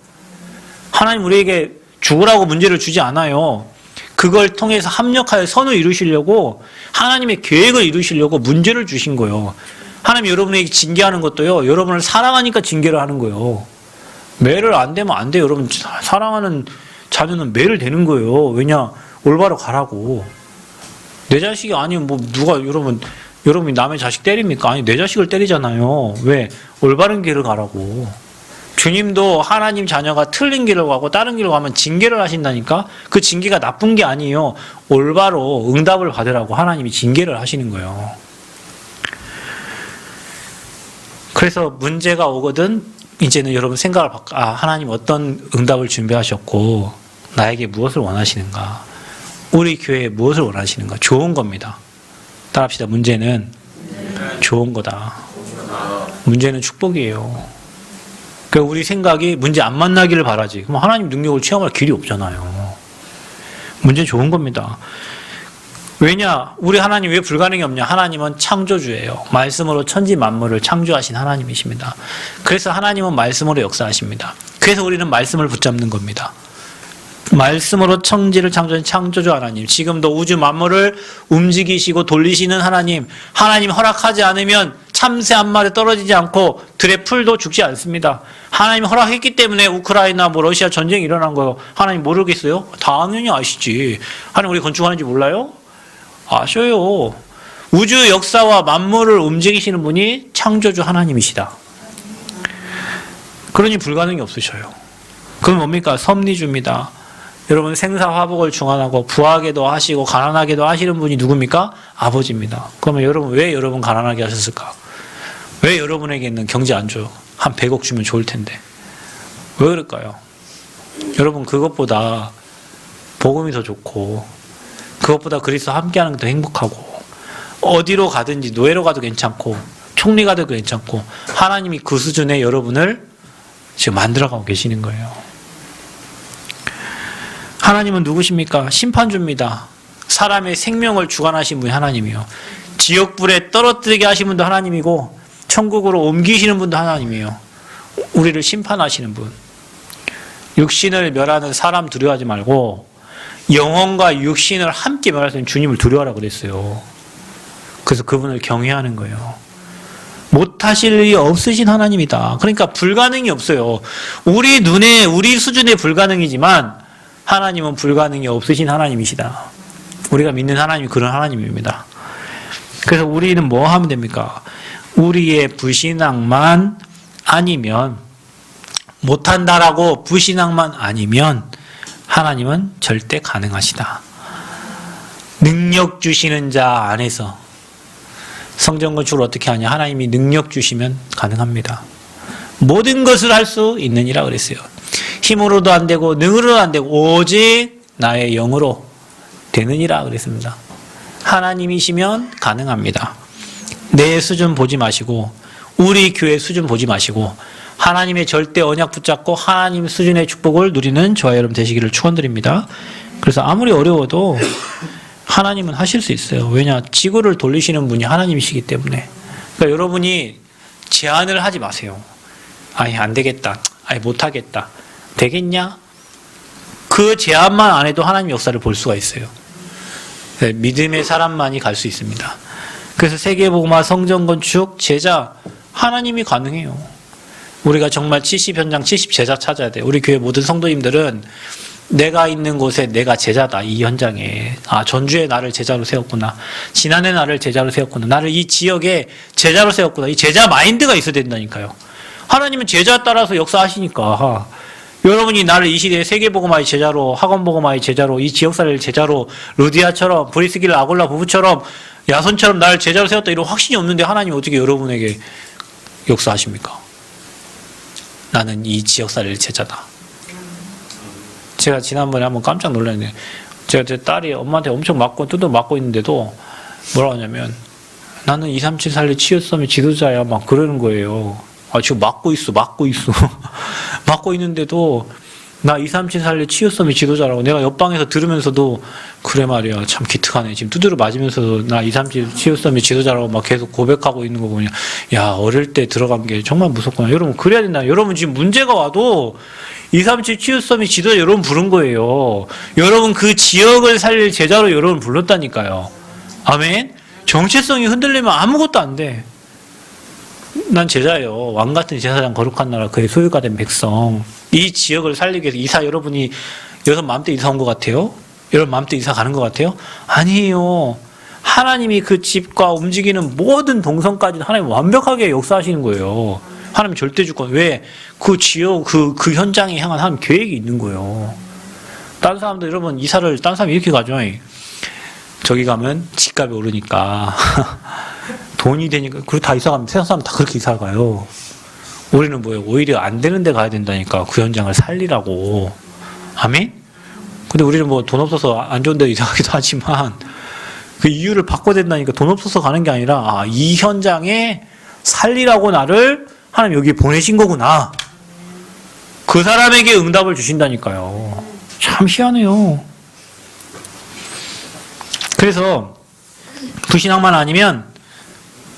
하나님 우리에게 죽으라고 문제를 주지 않아요. 그걸 통해서 합력하여 선을 이루시려고 하나님의 계획을 이루시려고 문제를 주신 거예요. 하나님 여러분에게 징계하는 것도요. 여러분을 사랑하니까 징계를 하는 거예요. 매를 안 되면 안 돼요. 여러분 사랑하는 자녀는 매를 되는 거예요. 왜냐? 올바로 가라고. 내 자식이 아니면 뭐 누가 여러분이 남의 자식 때립니까? 아니 내 자식을 때리잖아요. 왜? 올바른 길을 가라고. 주님도 하나님 자녀가 틀린 길을 가고 다른 길을 가면 징계를 하신다니까? 그 징계가 나쁜 게 아니에요. 올바로 응답을 받으라고 하나님이 징계를 하시는 거예요. 그래서 문제가 오거든 이제는 여러분 생각을 바꿔. 아, 하나님 어떤 응답을 준비하셨고 나에게 무엇을 원하시는가? 우리 교회에 무엇을 원하시는가? 좋은 겁니다. 따라합시다. 문제는 좋은 거다. 문제는 축복이에요. 그러니까 우리 생각이 문제 안 만나기를 바라지. 그럼 하나님 능력을 체험할 길이 없잖아요. 문제는 좋은 겁니다. 왜냐? 우리 하나님 왜 불가능이 없냐? 하나님은 창조주예요. 말씀으로 천지 만물을 창조하신 하나님이십니다. 그래서 하나님은 말씀으로 역사하십니다. 그래서 우리는 말씀을 붙잡는 겁니다. 말씀으로 천지를 창조한 창조주 하나님, 지금도 우주 만물을 움직이시고 돌리시는 하나님, 하나님 허락하지 않으면 참새 한 마리 떨어지지 않고 들의 풀도 죽지 않습니다. 하나님 허락했기 때문에 우크라이나 러시아 전쟁이 일어난 거예요. 하나님 모르겠어요? 당연히 아시지. 하나님 우리 건축하는지 몰라요? 아셔요. 우주 역사와 만물을 움직이시는 분이 창조주 하나님이시다. 그러니 불가능이 없으셔요. 그건 뭡니까? 섭리주입니다. 여러분 생사화복을 중환하고 부하게도 하시고 가난하게도 하시는 분이 누굽니까? 아버지입니다. 그러면 여러분 왜 여러분 가난하게 하셨을까? 왜 여러분에게는 경제 안 줘요? 한 100억 주면 좋을 텐데. 왜 그럴까요? 여러분 그것보다 복음이 더 좋고 그것보다 그리스도와 함께하는 게 더 행복하고 어디로 가든지 노예로 가도 괜찮고 총리 가도 괜찮고 하나님이 그 수준의 여러분을 지금 만들어가고 계시는 거예요. 하나님은 누구십니까? 심판주입니다. 사람의 생명을 주관하신 분이 하나님이요. 지옥불에 떨어뜨리게 하신 분도 하나님이고 천국으로 옮기시는 분도 하나님이에요. 우리를 심판하시는 분. 육신을 멸하는 사람 두려워하지 말고 영혼과 육신을 함께 멸할 수 있는 주님을 두려워하라고 그랬어요. 그래서 그분을 경외하는 거예요. 못하실 일이 없으신 하나님이다. 그러니까 불가능이 없어요. 우리 눈에 우리 수준의 불가능이지만 하나님은 불가능이 없으신 하나님이시다. 우리가 믿는 하나님이 그런 하나님입니다. 그래서 우리는 뭐 하면 됩니까? 우리의 불신앙만 아니면 못한다라고 불신앙만 아니면 하나님은 절대 가능하시다. 능력 주시는 자 안에서 성전 건축을 어떻게 하냐? 하나님이 능력 주시면 가능합니다. 모든 것을 할 수 있느니라 그랬어요. 힘으로도 안 되고 능으로도 안 되고 오직 나의 영으로 되느니라 그랬습니다. 하나님이시면 가능합니다. 내 수준 보지 마시고 우리 교회 수준 보지 마시고 하나님의 절대 언약 붙잡고 하나님 수준의 축복을 누리는 저와 여러분 되시기를 축원드립니다. 그래서 아무리 어려워도 하나님은 하실 수 있어요. 왜냐? 지구를 돌리시는 분이 하나님이시기 때문에. 그러니까 여러분이 제안을 하지 마세요. 아니, 안 되겠다. 아니, 못하겠다. 되겠냐? 그 제안만 안 해도 하나님 역사를 볼 수가 있어요. 믿음의 사람만이 갈 수 있습니다. 그래서 세계복음화, 성전 건축, 제자, 하나님이 가능해요. 우리가 정말 70 현장, 70 제자 찾아야 돼요. 우리 교회 모든 성도님들은 내가 있는 곳에 내가 제자다. 이 현장에. 아, 전주에 나를 제자로 세웠구나. 지난해 나를 제자로 세웠구나. 나를 이 지역에 제자로 세웠구나. 이 제자 마인드가 있어야 된다니까요. 하나님은 제자 따라서 역사하시니까. 여러분이 나를 이 시대에 세계복음화의 제자로, 학원복음화의 제자로, 이 지역사를 제자로, 루디아처럼, 브리스길 아골라 부부처럼, 야손처럼 나를 제자로 세웠다. 이런 확신이 없는데 하나님이 어떻게 여러분에게 역사하십니까? 나는 이 지역사를 제자다. 제가 지난번에 한번 깜짝 놀랐는데, 제가 제 딸이 엄마한테 엄청 두들 맞고 있는데도 뭐라고 하냐면, 나는 237 살리 치유섬의 지도자야. 막 그러는 거예요. 아, 지금 맞고 있어. 맞고 있는데도, 나 237 살리 치유섬의 지도자라고 내가 옆방에서 들으면서도, 그래 말이야. 참 기특하네. 지금 두드려 맞으면서도 나 237 치유섬의 지도자라고 막 계속 고백하고 있는 거 보냐. 야, 어릴 때 들어간 게 정말 무섭구나. 여러분, 그래야 된다. 여러분, 지금 문제가 와도 237 치유섬의 지도자 여러분 부른 거예요. 여러분, 그 지역을 살릴 제자로 여러분 불렀다니까요. 아멘? 정체성이 흔들리면 아무것도 안 돼. 난 제자예요. 왕같은 제사장 거룩한 나라 그의 소유가 된 백성. 이 지역을 살리기 위해서 여러분이 여러분 마음대로 이사 온 것 같아요? 여러분 마음대로 이사 가는 것 같아요? 아니에요. 하나님이 그 집과 움직이는 모든 동선까지 하나님 완벽하게 역사하시는 거예요. 하나님 절대 주권. 왜? 그 지역, 그 현장에 향한 하나님 계획이 있는 거예요. 다른 사람도 여러분 이사를, 다른 사람이 이렇게 가죠. 저기 가면 집값이 오르니까. 돈이 되니까, 그리고 다 이사 가면 세상 사람 다 그렇게 이사 가요. 우리는 뭐예요? 오히려 안 되는 데 가야 된다니까. 그 현장을 살리라고. 아멘? 근데 우리는 뭐 돈 없어서 안 좋은 데 이사 가기도 하지만, 그 이유를 바꿔야 된다니까. 돈 없어서 가는 게 아니라, 아, 이 현장에 살리라고 나를 하나님 여기 보내신 거구나. 그 사람에게 응답을 주신다니까요. 참 희한해요. 그래서 불신앙만 아니면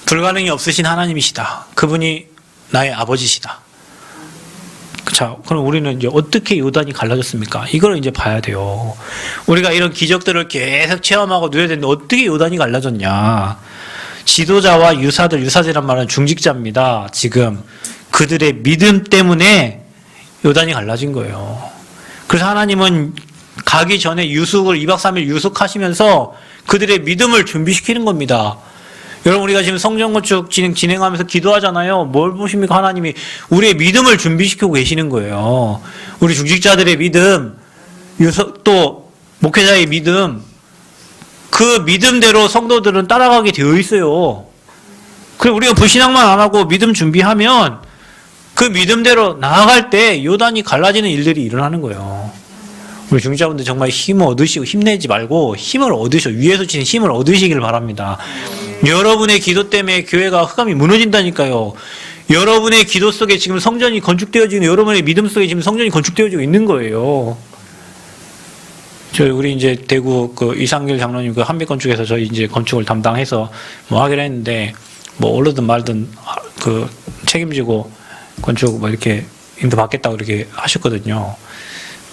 불가능이 없으신 하나님이시다. 그분이 나의 아버지시다. 자, 그럼 우리는 이제 어떻게 요단이 갈라졌습니까? 이걸 이제 봐야 돼요. 우리가 이런 기적들을 계속 체험하고 누려야 되는데 어떻게 요단이 갈라졌냐? 지도자와 유사들이란 말은 중직자입니다. 지금 그들의 믿음 때문에 요단이 갈라진 거예요. 그래서 하나님은 가기 전에 유숙을 2박 3일 유숙하시면서 그들의 믿음을 준비시키는 겁니다. 여러분, 우리가 지금 성전 건축 진행하면서 기도하잖아요. 뭘 보십니까? 하나님이 우리의 믿음을 준비시키고 계시는 거예요. 우리 중직자들의 믿음, 또 목회자의 믿음, 그 믿음대로 성도들은 따라가게 되어 있어요. 그리고 우리가 불신앙만 안 하고 믿음 준비하면 그 믿음대로 나아갈 때 요단이 갈라지는 일들이 일어나는 거예요. 우리 중직자분들 정말 힘을 얻으시고 힘내지 말고 힘을 얻으셔. 위에서 주신 힘을 얻으시길 바랍니다. 여러분의 기도 때문에 교회가 흑암이 무너진다니까요. 여러분의 기도 속에 지금 성전이 건축되어지고 여러분의 믿음 속에 지금 성전이 건축되어지고 있는 거예요. 우리 이제 대구 그 이상길 장로님 그 한빛건축에서 저희 이제 건축을 담당해서 뭐 하기로 했는데 뭐 오르든 말든 그 책임지고 건축 뭐 이렇게 인도 받겠다고 이렇게 하셨거든요.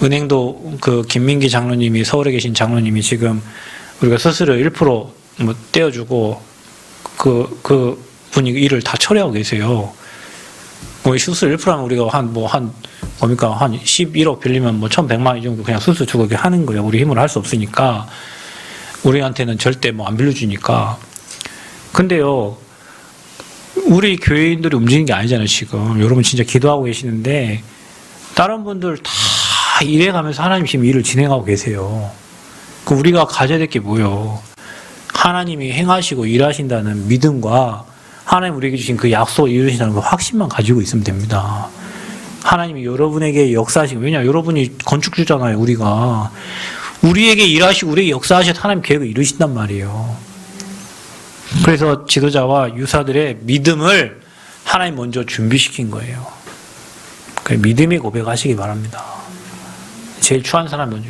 은행도 그 김민기 장로님이 서울에 계신 장로님이 지금 우리가 수수료 1% 뭐 떼어주고 그 분이 일을 다 처리하고 계세요. 뭐 수수료 1%하면 우리가 한 11억 빌리면 뭐 1,100만 원 정도 그냥 수수료 주고 이렇게 하는 거예요. 우리 힘으로 할 수 없으니까. 우리한테는 절대 뭐 안 빌려주니까. 근데요, 우리 교회인들이 움직이는 게 아니잖아요, 지금. 여러분 진짜 기도하고 계시는데, 다른 분들 다 일해가면서 하나님 지금 일을 진행하고 계세요. 우리가 가져야 될 게 뭐예요? 하나님이 행하시고 일하신다는 믿음과 하나님 우리에게 주신 그 약속을 이루신다는 그 확신만 가지고 있으면 됩니다. 하나님이 여러분에게 역사하시고, 왜냐, 여러분이 건축주잖아요, 우리가. 우리에게 일하시고, 우리에게 역사하셔서 하나님 계획을 이루신단 말이에요. 그래서 지도자와 유사들의 믿음을 하나님 먼저 준비시킨 거예요. 믿음의 고백하시기 바랍니다. 제일 추한 사람 먼저.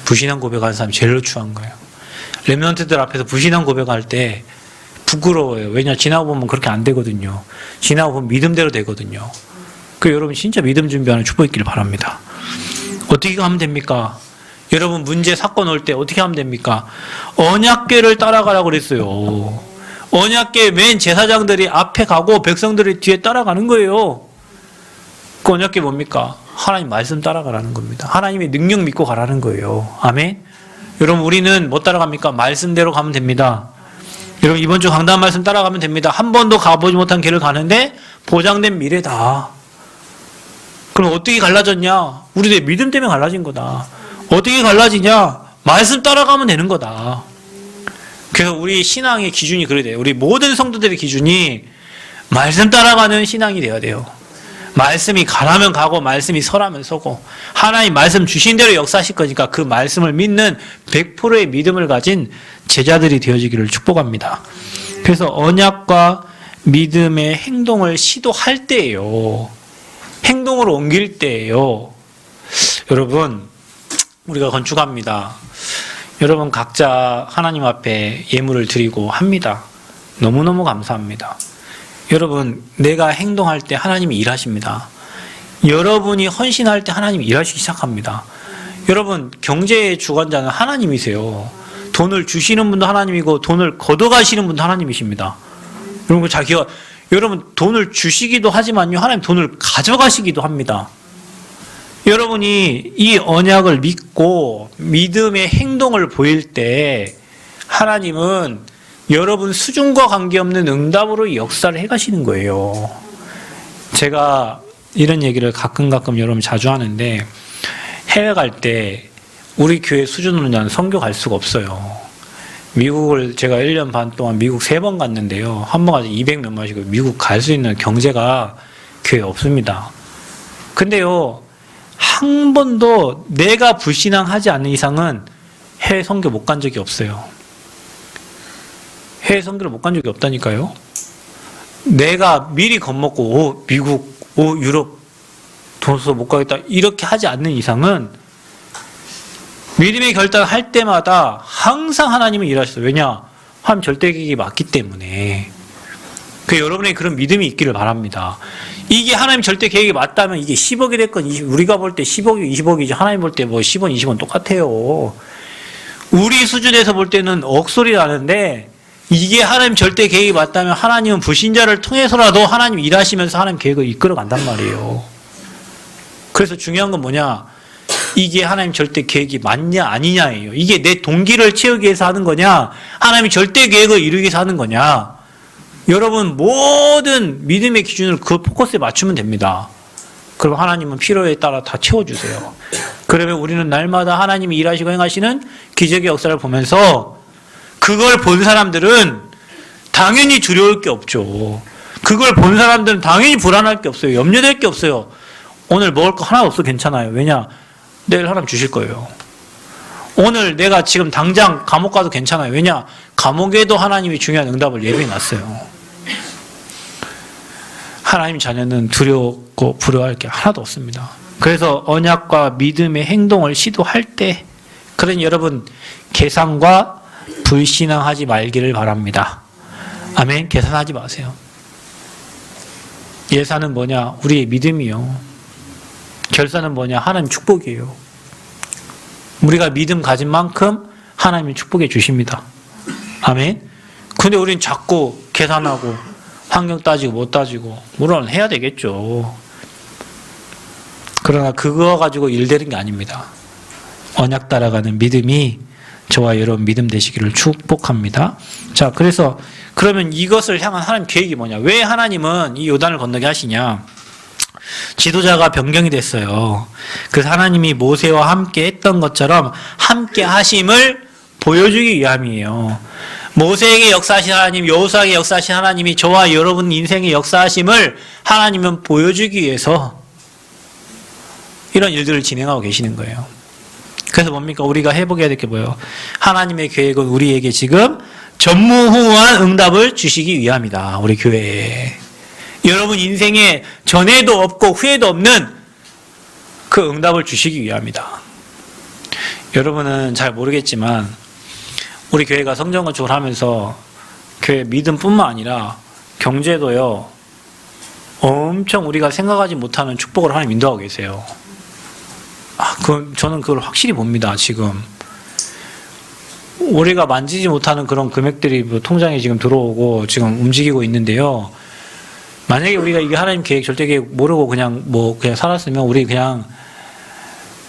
불신앙 고백하는 사람이 제일 추한 거예요. 렘넌트들 앞에서 불신앙 고백할 때 부끄러워요. 왜냐, 지나고 보면 그렇게 안 되거든요. 지나고 보면 믿음대로 되거든요. 그 여러분 진짜 믿음 준비하는 축복 있기를 바랍니다. 어떻게 하면 됩니까? 여러분 문제 사건 올 때 어떻게 하면 됩니까? 언약궤를 따라가라고 그랬어요. 언약궤 맨 제사장들이 앞에 가고 백성들이 뒤에 따라가는 거예요. 그 언약궤 뭡니까? 하나님 말씀 따라가라는 겁니다. 하나님의 능력 믿고 가라는 거예요. 아멘? 여러분 우리는 뭐 따라갑니까? 말씀대로 가면 됩니다. 여러분 이번 주 강단 말씀 따라가면 됩니다. 한 번도 가보지 못한 길을 가는데 보장된 미래다. 그럼 어떻게 갈라졌냐? 우리의 믿음 때문에 갈라진 거다. 어떻게 갈라지냐? 말씀 따라가면 되는 거다. 그래서 우리 신앙의 기준이 그래야 돼요. 우리 모든 성도들의 기준이 말씀 따라가는 신앙이 되어야 돼요. 말씀이 가라면 가고 말씀이 서라면 서고 하나님 말씀 주신 대로 역사하실 거니까 그 말씀을 믿는 100%의 믿음을 가진 제자들이 되어지기를 축복합니다. 그래서 언약과 믿음의 행동을 시도할 때예요. 행동으로 옮길 때예요. 여러분 우리가 건축합니다. 여러분 각자 하나님 앞에 예물을 드리고 합니다. 너무너무 감사합니다. 여러분 내가 행동할 때 하나님이 일하십니다. 여러분이 헌신할 때 하나님이 일하시기 시작합니다. 여러분 경제의 주관자는 하나님이세요. 돈을 주시는 분도 하나님이고 돈을 걷어가시는 분도 하나님이십니다. 여러분 돈을 주시기도 하지만요 하나님 돈을 가져가시기도 합니다. 여러분이 이 언약을 믿고 믿음의 행동을 보일 때 하나님은 여러분 수준과 관계없는 응답으로 역사를 해가시는 거예요. 제가 이런 얘기를 가끔 여러분 자주 하는데 해외 갈 때 우리 교회 수준으로는 선교 갈 수가 없어요. 미국을 제가 1년 반 동안 미국 3번 갔는데요. 한 번 가서 200몇 마시고 미국 갈 수 있는 경제가 교회에 없습니다. 근데요 한 번도 내가 불신앙하지 않는 이상은 해외 선교 못 간 적이 없어요. 해외 선교를 못 간 적이 없다니까요. 내가 미리 겁먹고 미국, 유럽 돈 써서 못 가겠다 이렇게 하지 않는 이상은 믿음의 결단을 할 때마다 항상 하나님은 일하셨어요. 왜냐? 하나님 절대 계획이 맞기 때문에. 그 여러분의 그런 믿음이 있기를 바랍니다. 이게 하나님 절대 계획이 맞다면 이게 10억이 됐건 우리가 볼 때 10억이 20억이지 하나님 볼 때 뭐 10원 20원 똑같아요. 우리 수준에서 볼 때는 억소리 나는데 이게 하나님 절대 계획이 맞다면 하나님은 불신자를 통해서라도 하나님 일하시면서 하나님 계획을 이끌어 간단 말이에요. 그래서 중요한 건 뭐냐? 이게 하나님 절대 계획이 맞냐 아니냐예요. 이게 내 동기를 채우기 위해서 하는 거냐? 하나님이 절대 계획을 이루기 위해서 하는 거냐? 여러분 모든 믿음의 기준을 그 포커스에 맞추면 됩니다. 그럼 하나님은 필요에 따라 다 채워주세요. 그러면 우리는 날마다 하나님이 일하시고 행하시는 기적의 역사를 보면서 그걸 본 사람들은 당연히 두려울 게 없죠. 그걸 본 사람들은 당연히 불안할 게 없어요. 염려될 게 없어요. 오늘 먹을 거 하나도 없어 괜찮아요. 왜냐? 내일 하나님 주실 거예요. 오늘 내가 지금 당장 감옥 가도 괜찮아요. 왜냐? 감옥에도 하나님이 중요한 응답을 예비해 놨어요. 하나님 자녀는 두렵고 불효할 게 하나도 없습니다. 그래서 언약과 믿음의 행동을 시도할 때 그런 여러분 계산과 불신앙하지 말기를 바랍니다. 아멘. 계산하지 마세요. 예산은 뭐냐? 우리의 믿음이요. 결산은 뭐냐? 하나님 축복이에요. 우리가 믿음 가진 만큼 하나님이 축복해 주십니다. 아멘. 근데 우리는 자꾸 계산하고 환경 따지고 못 따지고 물론 해야 되겠죠. 그러나 그거 가지고 일되는 게 아닙니다. 언약 따라가는 믿음이 저와 여러분 믿음 되시기를 축복합니다. 자, 그래서 그러면 이것을 향한 하나님 계획이 뭐냐? 왜 하나님은 이 요단을 건너게 하시냐? 지도자가 변경이 됐어요. 그래서 하나님이 모세와 함께 했던 것처럼 함께 하심을 보여주기 위함이에요. 모세에게 역사하신 하나님, 여호수아에게 역사하신 하나님이 저와 여러분 인생의 역사하심을 하나님은 보여주기 위해서 이런 일들을 진행하고 계시는 거예요. 그래서 뭡니까? 우리가 회복해야 될 게 뭐예요? 하나님의 계획은 우리에게 지금 전무후무한 응답을 주시기 위함이다. 우리 교회에. 여러분 인생에 전에도 없고 후에도 없는 그 응답을 주시기 위함이다. 여러분은 잘 모르겠지만 우리 교회가 성전 건축을 하면서 교회 믿음뿐만 아니라 경제도요, 엄청 우리가 생각하지 못하는 축복을 하나님 인도하고 계세요. 저는 그걸 확실히 봅니다, 지금. 우리가 만지지 못하는 그런 금액들이 통장에 지금 들어오고 지금 움직이고 있는데요. 만약에 우리가 이게 하나님 계획, 절대 계획 모르고 그냥 살았으면 우리 그냥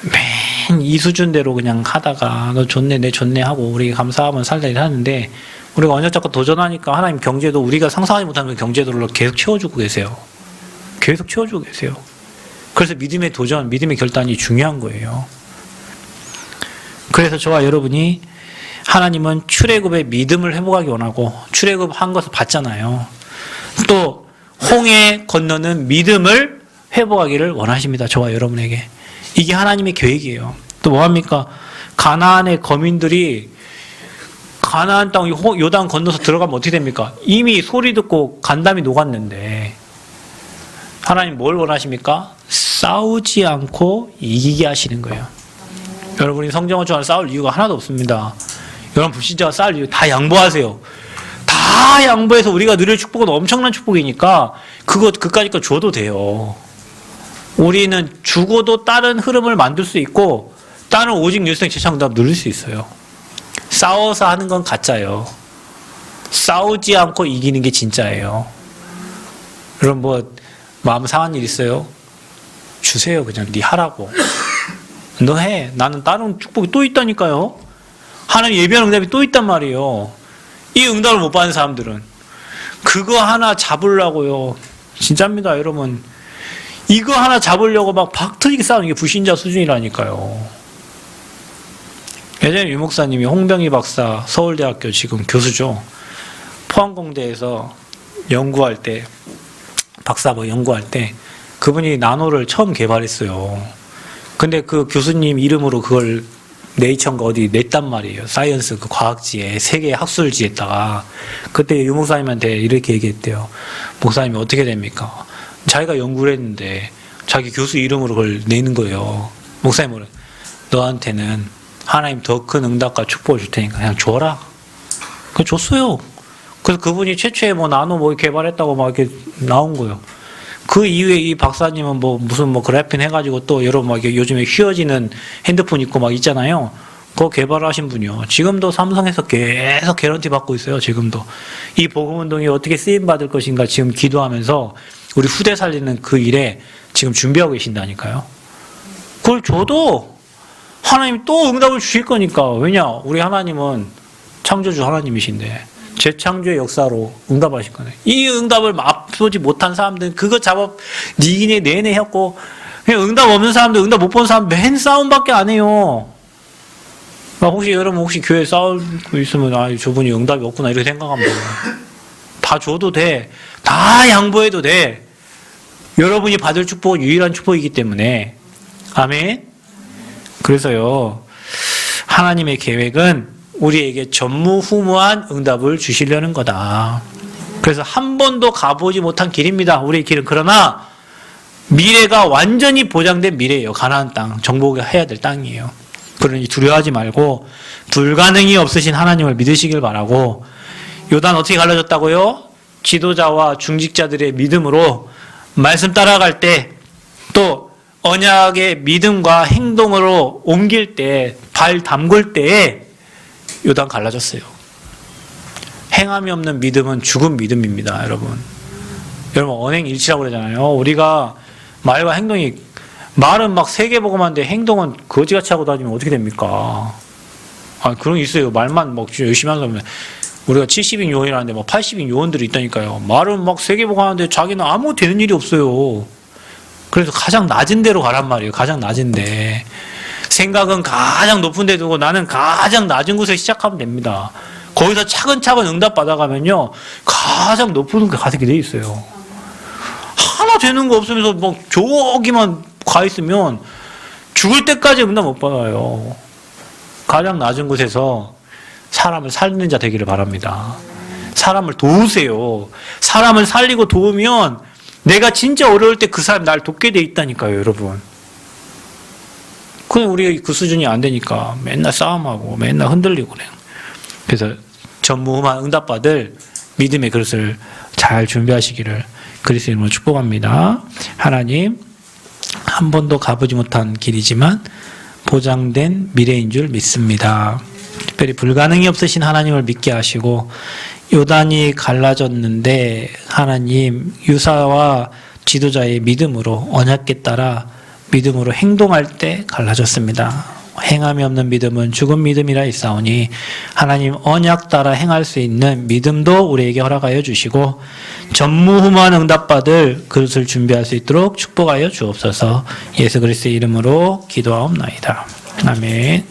맨 이 수준대로 그냥 하다가 너 좋네, 내 좋네 하고 우리 감사하면 살다 하는데, 우리가 언제 자꾸 도전하니까 하나님 경제도 우리가 상상하지 못하는 그 경제도를 계속 채워주고 계세요. 계속 채워주고 계세요. 그래서 믿음의 도전, 믿음의 결단이 중요한 거예요. 그래서 저와 여러분이 하나님은 출애굽의 믿음을 회복하기 원하고 출애굽한 것을 봤잖아요. 또 홍해 건너는 믿음을 회복하기를 원하십니다. 저와 여러분에게. 이게 하나님의 계획이에요. 또 뭐합니까? 가나안의 거민들이 가나안 땅 요단 건너서 들어가면 어떻게 됩니까? 이미 소리 듣고 간담이 녹았는데 하나님 뭘 원하십니까? 싸우지 않고 이기게 하시는 거예요. 여러분이 성경을 싸울 이유가 하나도 없습니다. 여러분 불신자가 싸울 이유 다 양보하세요. 다 양보해서 우리가 누릴 축복은 엄청난 축복이니까 그까짓 거 줘도 돼요. 우리는 죽어도 다른 흐름을 만들 수 있고 다른 오직 일생 재창답 누릴 수 있어요. 싸워서 하는 건 가짜예요. 싸우지 않고 이기는 게 진짜예요. 여러분 마음 상한 일 있어요? 주세요. 그냥 네 하라고. 너 해. 나는 다른 축복이 또 있다니까요. 하나님 예비한 응답이 또 있단 말이에요. 이 응답을 못 받는 사람들은 그거 하나 잡으려고요. 진짜입니다, 여러분. 이거 하나 잡으려고 막 박터지게 싸우는 게 불신자 수준이라니까요. 예전에 유 목사님이 홍병희 박사 서울대학교 지금 교수죠. 포항공대에서 연구할 때 박사 연구할 때 그분이 나노를 처음 개발했어요. 근데 그 교수님 이름으로 그걸 네이처인가 어디 냈단 말이에요. 사이언스 그 과학지에 세계 학술지에다가. 그때 유 목사님한테 이렇게 얘기했대요. 목사님이 어떻게 됩니까? 자기가 연구를 했는데 자기 교수 이름으로 그걸 내는 거예요. 목사님은 너한테는 하나님 더 큰 응답과 축복을 줄 테니까 그냥 줘라. 그거 줬어요. 그래서 그분이 최초에 나노 개발했다고 막 이렇게 나온 거예요. 그 이후에 이 박사님은 무슨 그래핀 해가지고 또 여러분 요즘에 휘어지는 핸드폰 있고 막 있잖아요. 그거 개발하신 분이요. 지금도 삼성에서 계속 개런티 받고 있어요. 지금도. 이 복음운동이 어떻게 쓰임받을 것인가 지금 기도하면서 우리 후대 살리는 그 일에 지금 준비하고 계신다니까요. 그걸 줘도 하나님이 또 응답을 주실 거니까. 왜냐? 우리 하나님은 창조주 하나님이신데 재창조의 역사로 응답하실 거네. 이 응답을 앞서지 못한 사람들은 그거 잡아 니네 내내 했고, 그냥 응답 없는 사람들, 응답 못 본 사람 맨 싸움밖에 안 해요. 여러분 교회 싸우고 있으면 저분이 응답이 없구나 이렇게 생각하면 돼요. 다 줘도 돼. 다 양보해도 돼. 여러분이 받을 축복은 유일한 축복이기 때문에. 아멘. 그래서요, 하나님의 계획은 우리에게 전무후무한 응답을 주시려는 거다. 그래서 한 번도 가보지 못한 길입니다. 우리의 길은. 그러나 미래가 완전히 보장된 미래예요. 가나안 땅, 정복해야 될 땅이에요. 그러니 두려워하지 말고 불가능이 없으신 하나님을 믿으시길 바라고. 요단 어떻게 갈라졌다고요? 지도자와 중직자들의 믿음으로 말씀 따라갈 때, 또 언약의 믿음과 행동으로 옮길 때, 발 담글 때에 요단 갈라졌어요. 행함이 없는 믿음은 죽은 믿음입니다, 여러분. 여러분 언행일치라고 그러잖아요. 우리가 말과 행동이, 말은 막 세계복음한데 행동은 거지같이 하고 다니면 어떻게 됩니까? 그런 게 있어요. 말만 열심히 하는 사람은. 우리가 70인 요원이라는데 80인 요원들이 있다니까요. 말은 막 세계복음하는데 자기는 아무 되는 일이 없어요. 그래서 가장 낮은 데로 가란 말이에요. 가장 낮은 데. 생각은 가장 높은 데 두고 나는 가장 낮은 곳에 시작하면 됩니다. 거기서 차근차근 응답 받아가면요, 가장 높은 곳에 가게 돼 있어요. 하나 되는 거 없으면서 저기만 가 있으면 죽을 때까지 응답 못 받아요. 가장 낮은 곳에서 사람을 살리는 자 되기를 바랍니다. 사람을 도우세요. 사람을 살리고 도우면 내가 진짜 어려울 때 그 사람이 날 돕게 돼 있다니까요, 여러분. 그냥 우리가 그 수준이 안 되니까 맨날 싸움하고 맨날 흔들리고 그래요. 그래서 전무후무한 응답받을 믿음의 그릇을 잘 준비하시기를 그리스도 이름으로 축복합니다. 하나님, 한 번도 가보지 못한 길이지만 보장된 미래인 줄 믿습니다. 특별히 불가능이 없으신 하나님을 믿게 하시고, 요단이 갈라졌는데 하나님 유사와 지도자의 믿음으로, 언약에 따라 믿음으로 행동할 때 갈라졌습니다. 행함이 없는 믿음은 죽은 믿음이라 있사오니 하나님 언약 따라 행할 수 있는 믿음도 우리에게 허락하여 주시고 전무후무한 응답받을 그릇을 준비할 수 있도록 축복하여 주옵소서. 예수 그리스도의 이름으로 기도하옵나이다. 아멘.